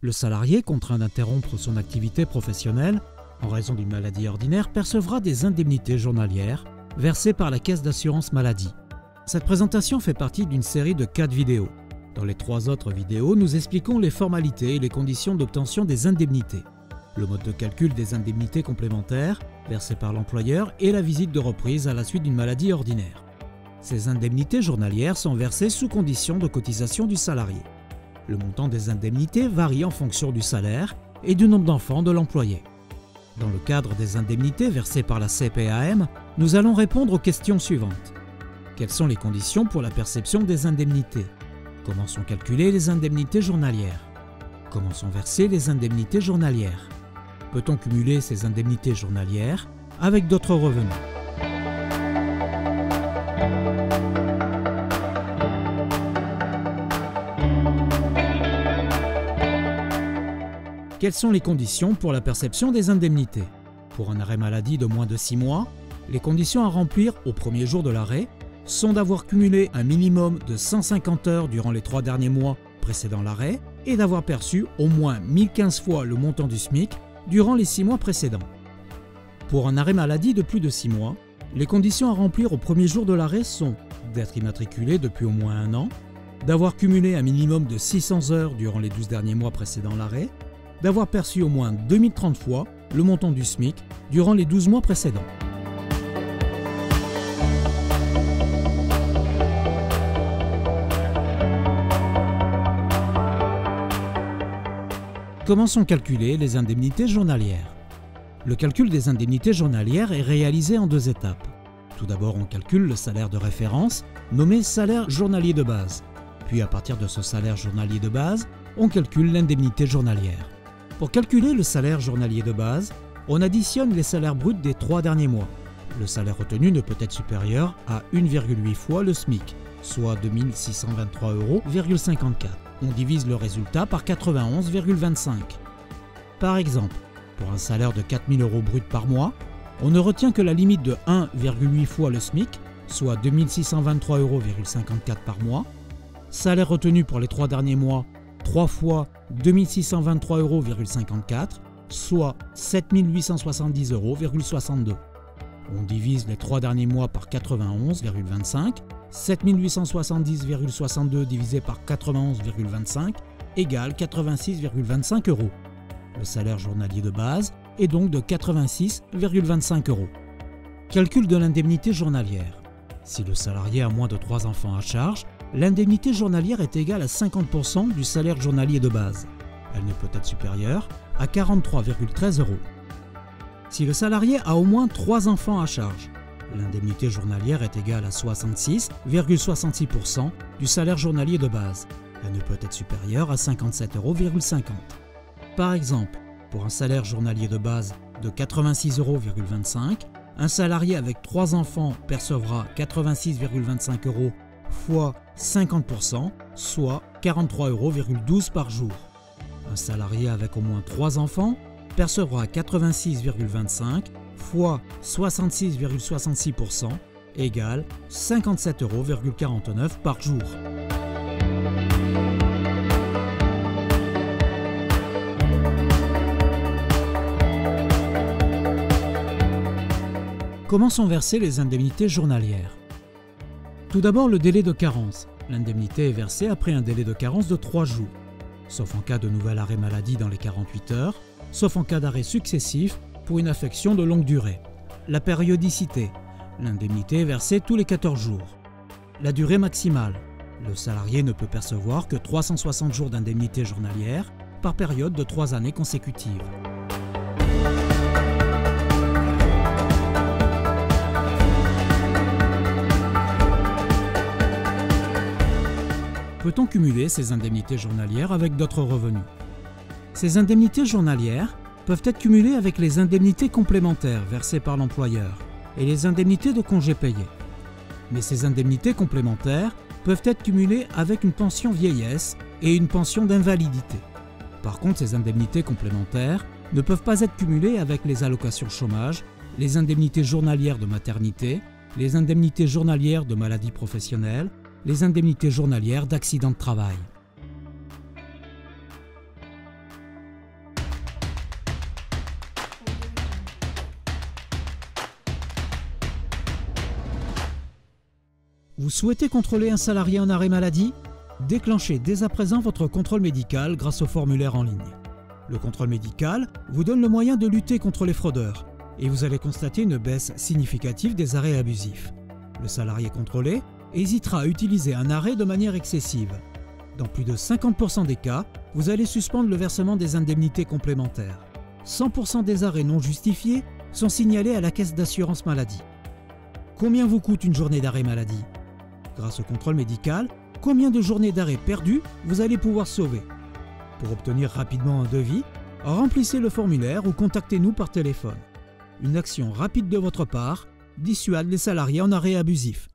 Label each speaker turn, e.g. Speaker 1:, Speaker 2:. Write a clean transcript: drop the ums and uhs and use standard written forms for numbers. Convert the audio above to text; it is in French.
Speaker 1: Le salarié contraint d'interrompre son activité professionnelle en raison d'une maladie ordinaire percevra des indemnités journalières versées par la Caisse d'assurance maladie. Cette présentation fait partie d'une série de 4 vidéos. Dans les 3 autres vidéos, nous expliquons les formalités et les conditions d'obtention des indemnités, le mode de calcul des indemnités complémentaires versées par l'employeur et la visite de reprise à la suite d'une maladie ordinaire. Ces indemnités journalières sont versées sous condition de cotisation du salarié. Le montant des indemnités varie en fonction du salaire et du nombre d'enfants de l'employé. Dans le cadre des indemnités versées par la CPAM, nous allons répondre aux questions suivantes. Quelles sont les conditions pour la perception des indemnités? Comment sont calculées les indemnités journalières? Comment sont versées les indemnités journalières? Peut-on cumuler ces indemnités journalières avec d'autres revenus? Quelles sont les conditions pour la perception des indemnités? Pour un arrêt maladie de moins de 6 mois, les conditions à remplir au premier jour de l'arrêt sont d'avoir cumulé un minimum de 150 heures durant les 3 derniers mois précédant l'arrêt et d'avoir perçu au moins 1015 fois le montant du SMIC durant les 6 mois précédents. Pour un arrêt maladie de plus de 6 mois, les conditions à remplir au premier jour de l'arrêt sont d'être immatriculé depuis au moins 1 an, d'avoir cumulé un minimum de 600 heures durant les 12 derniers mois précédant l'arrêt, d'avoir perçu au moins 2030 fois le montant du SMIC durant les 12 mois précédents. Comment sont calculées les indemnités journalières? Le calcul des indemnités journalières est réalisé en 2 étapes. Tout d'abord, on calcule le salaire de référence, nommé salaire journalier de base. Puis à partir de ce salaire journalier de base, on calcule l'indemnité journalière. Pour calculer le salaire journalier de base, on additionne les salaires bruts des 3 derniers mois. Le salaire retenu ne peut être supérieur à 1,8 fois le SMIC, soit 2 623,54 €. On divise le résultat par 91,25. Par exemple, pour un salaire de 4 000 € brut par mois, on ne retient que la limite de 1,8 fois le SMIC, soit 2 623,54 € par mois. Salaire retenu pour les 3 derniers mois, 3 fois 2 623,54 €, soit 7 870,62 €. On divise les 3 derniers mois par 91,25. 7 870,62 divisé par 91,25 égale 86,25 €. Le salaire journalier de base est donc de 86,25 €. Calcul de l'indemnité journalière. Si le salarié a moins de 3 enfants à charge, l'indemnité journalière est égale à 50% du salaire journalier de base. Elle ne peut être supérieure à 43,13 €. Si le salarié a au moins 3 enfants à charge, l'indemnité journalière est égale à 66,66% du salaire journalier de base. Elle ne peut être supérieure à 57,50 €. Par exemple, pour un salaire journalier de base de 86,25 €, un salarié avec 3 enfants percevra 86,25 € fois 50%, soit 43,12 € par jour. Un salarié avec au moins 3 enfants percevra 86,25 fois 66,66% égale 57,49 € par jour. Comment sont versées les indemnités journalières? Tout d'abord, le délai de carence. L'indemnité est versée après un délai de carence de 3 jours, sauf en cas de nouvel arrêt maladie dans les 48 heures, sauf en cas d'arrêt successif pour une affection de longue durée. La périodicité. L'indemnité est versée tous les 14 jours. La durée maximale. Le salarié ne peut percevoir que 360 jours d'indemnité journalière par période de 3 années consécutives. Peut-on cumuler ces indemnités journalières avec d'autres revenus? Ces indemnités journalières peuvent être cumulées avec les indemnités complémentaires versées par l'employeur et les indemnités de congés payés. Mais ces indemnités complémentaires peuvent être cumulées avec une pension vieillesse et une pension d'invalidité. Par contre, ces indemnités complémentaires ne peuvent pas être cumulées avec les allocations chômage, les indemnités journalières de maternité, les indemnités journalières de maladie professionnelle, les indemnités journalières d'accident de travail. Vous souhaitez contrôler un salarié en arrêt maladie? Déclenchez dès à présent votre contrôle médical grâce au formulaire en ligne. Le contrôle médical vous donne le moyen de lutter contre les fraudeurs et vous allez constater une baisse significative des arrêts abusifs. Le salarié contrôlé hésitera à utiliser un arrêt de manière excessive. Dans plus de 50% des cas, vous allez suspendre le versement des indemnités complémentaires. 100% des arrêts non justifiés sont signalés à la caisse d'assurance maladie. Combien vous coûte une journée d'arrêt maladie? Grâce au contrôle médical, combien de journées d'arrêt perdues vous allez pouvoir sauver? Pour obtenir rapidement un devis, remplissez le formulaire ou contactez-nous par téléphone. Une action rapide de votre part dissuade les salariés en arrêt abusif.